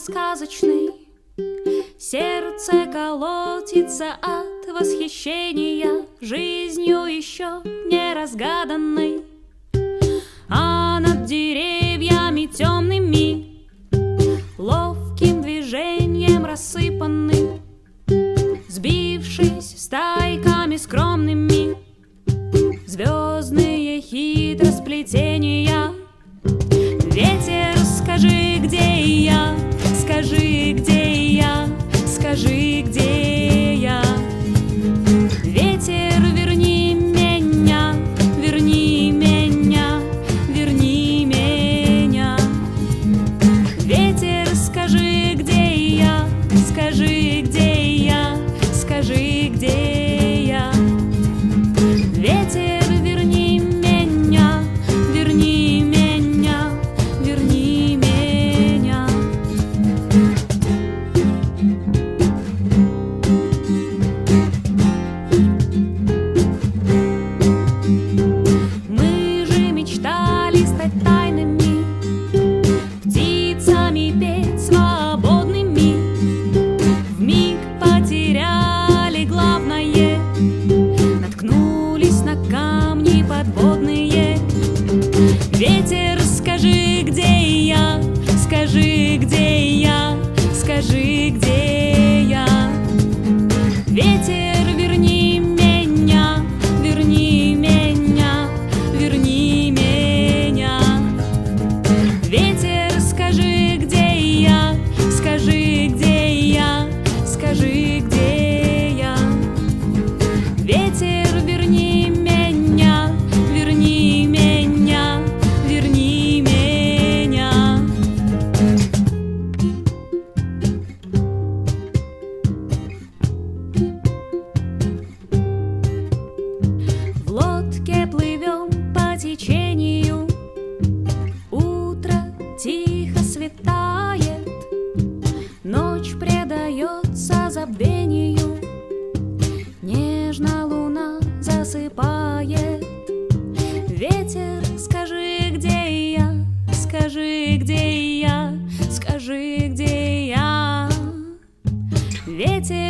сказочный. Сердце колотится от восхищения жизнью еще не разгаданной. А над деревьями темными ловким движением рассыпаны, сбившись стайками скромными, звездные хитросплетения. Ветер, скажи, где я, скажи, где я, скажи, где я. Ветер, верни меня, верни меня, верни меня. Ветер, скажи, где я, скажи, где я, скажи, где я. Ветер, верни меня, верни меня, верни меня. Мы же мечтали стать тайными, птицами петь свободными. Вмиг потеряли главное, наткнулись на камни подводные. Ветер, скажи, где я, скажи, где я, скажи, где я. Ветер, верни меня, верни меня, верни меня. Ветер, скажи, где я, скажи, где я, скажи, где я. Ветер, верни меня, верни меня, верни меня. В лодке плывем по течению, утро тихо светает, ночь предается забвению, нежно луна засыпает. Ветер, скажи, где я, скажи, где я, скажи, где я. Ветер,